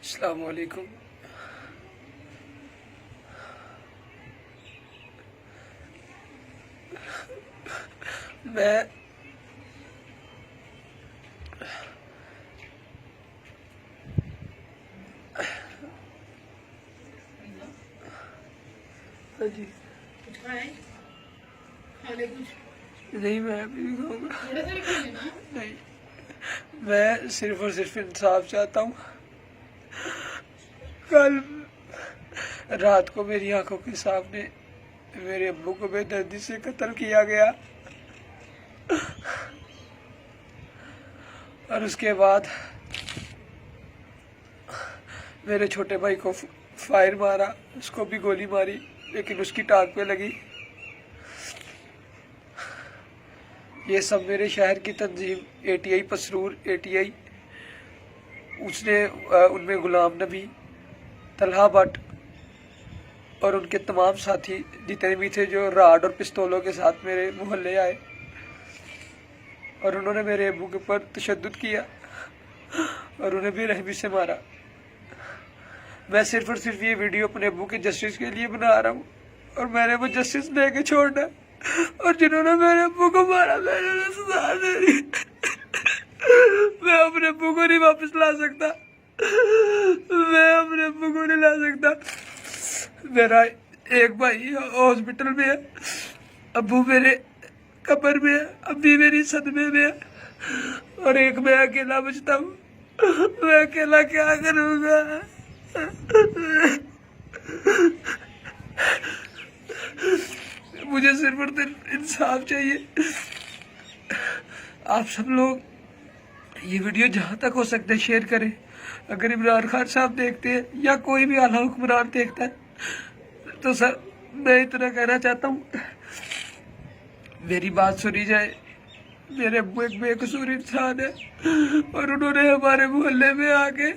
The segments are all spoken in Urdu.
السلام علیکم۔ میں جی نہیں، میں ابھی نہیں کھاؤں گا۔ نہیں، میں صرف اور صرف انصاف چاہتا ہوں۔ کل رات کو میری آنکھوں کے سامنے میرے ابو کو بے دردی سے قتل کیا گیا، اور اس کے بعد میرے چھوٹے بھائی کو فائر مارا، اس کو بھی گولی ماری لیکن اس کی ٹانگ پہ لگی۔ یہ سب میرے شہر کی تنظیم ATI پسرور ATI، اس نے ان میں غلام نبی، طلحہ بٹ اور ان کے تمام ساتھی جتنے بھی تھے جو راڈ اور پستولوں کے ساتھ میرے محلے آئے، اور انہوں نے میرے ابو کے اوپر تشدد کیا اور انہیں بے رحمی سے مارا۔ میں صرف اور صرف یہ ویڈیو اپنے ابو کے جسٹس کے لیے بنا رہا ہوں، اور میں نے وہ جسٹس لے کے چھوڑنا، اور جنہوں نے میرے ابو کو مارا میں نے انہیں سزا دے دی۔ میں اپنے ابو کو نہیں واپس لا سکتا، میں اپنے ابو کو نہیں لا سکتا۔ میرا ایک بھائی ہاسپٹل میں ہے، ابو میرے قبر میں ہے، ابھی میری صدمے میں ہے، اور ایک میں اکیلا بچتا ہوں۔ میں اکیلا کیا کروں گا؟ مجھے صرف اور صرف انصاف چاہیے۔ آپ سب لوگ یہ ویڈیو جہاں تک ہو سکتا ہے شیئر کریں۔ اگر عمران خان صاحب دیکھتے ہیں یا کوئی بھی اعلیٰ حکمران دیکھتا ہے تو سر میں اتنا کہنا چاہتا ہوں، میری بات سنی جائے۔ میرے ابو ایک بے قصور انسان ہے، اور انہوں نے ہمارے محلے میں آ کے،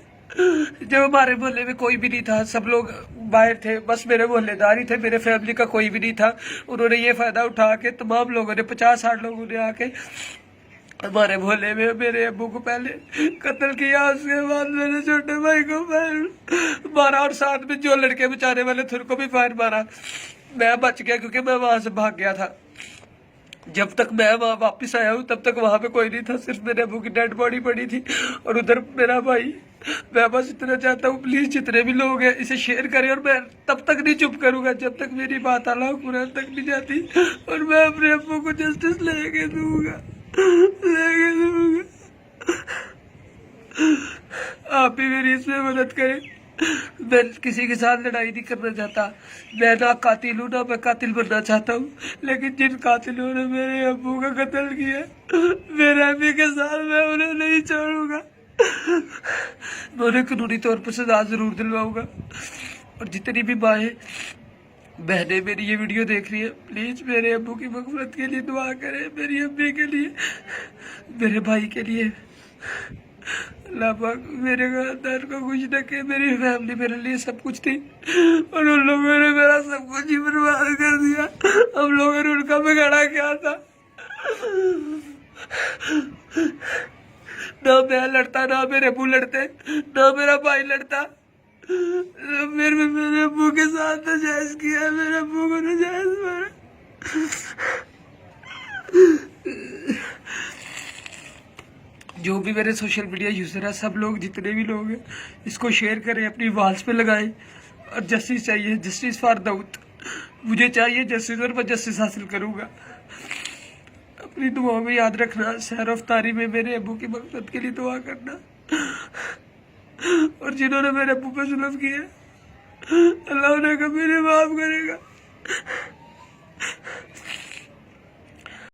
جب ہمارے محلے میں کوئی بھی نہیں تھا، سب لوگ باہر تھے، بس میرے محلے دار ہی تھے، میرے فیملی کا کوئی بھی نہیں تھا، انہوں نے یہ فائدہ اٹھا کے تمام لوگوں نے 50-60 لوگوں نے آ کے ہمارے محلے میں میرے ابو کو پہلے قتل کیا، اس کے بعد میرے چھوٹے بھائی کو فائر مارا، اور ساتھ میں جو لڑکے بچانے والے تھے ان کو بھی فائر مارا۔ میں بچ گیا کیونکہ میں وہاں سے بھاگ گیا تھا۔ جب تک میں وہاں واپس آیا ہوں تب تک وہاں پہ کوئی نہیں تھا، صرف میرے ابو کی ڈیڈ باڈی پڑی تھی، اور ادھر میرا بھائی۔ میں بس اتنا چاہتا ہوں پلیز جتنے بھی لوگ ہیں اسے شیئر کریں، اور میں تب تک نہیں چپ کروں گا جب تک میری بات اعلیٰ حکمران تک نہیں جاتی، اور میں اپنے ابو کو جسٹس لے کے دوں گا، لے کے دوں گا۔ آپ بھی میری اس میں مدد کریں۔ میں کسی کے ساتھ لڑائی نہیں کرنا چاہتا، میں نہ قاتل ہوں نہ میں قاتل بننا چاہتا ہوں، لیکن جن قاتلوں نے میرے ابو کا قتل کیا میرے ابھی کے ساتھ میں انہیں نہیں چھوڑوں گا، میں انہیں قانونی طور پر سزا ضرور دلواؤں گا۔ اور جتنی بھی مائیں بہنیں میری یہ ویڈیو دیکھ رہی ہیں، پلیز میرے ابو کی مغفرت کے لیے دعا کریں، میری امی کے لیے، میرے بھائی کے لیے۔ اللہ پاک میرے خاندان کو خوش رکھے۔ میری فیملی میرے لیے سب کچھ تھی، اور ان لوگوں نے میرا سب کچھ ہی برباد کر دیا۔ ہم لوگوں نے ان کا بگاڑا کیا تھا؟ نہ میں لڑتا، نہ میرے ابو لڑتے، نہ میرا بھائی لڑتا۔ میرے ابو کے ساتھ ناجائز کیا، میرے ابو کو ناجائز مارا۔ جو بھی میرے سوشل میڈیا یوزر ہیں، سب لوگ جتنے بھی لوگ ہیں اس کو شیئر کریں، اپنی والس پہ لگائیں، اور جسٹس چاہیے، جسٹس فار داؤد۔ مجھے چاہیے جسٹس، اور میں جسٹس حاصل کروں گا۔ اپنی دعاؤں میں یاد رکھنا، سحر و افطاری میں میرے ابو کی مغفرت کے لیے دعا کرنا، اور جنہوں نے میرے ابو پہ ظلم کیا اللہ انہیں کبھی نہیں معاف کرے گا۔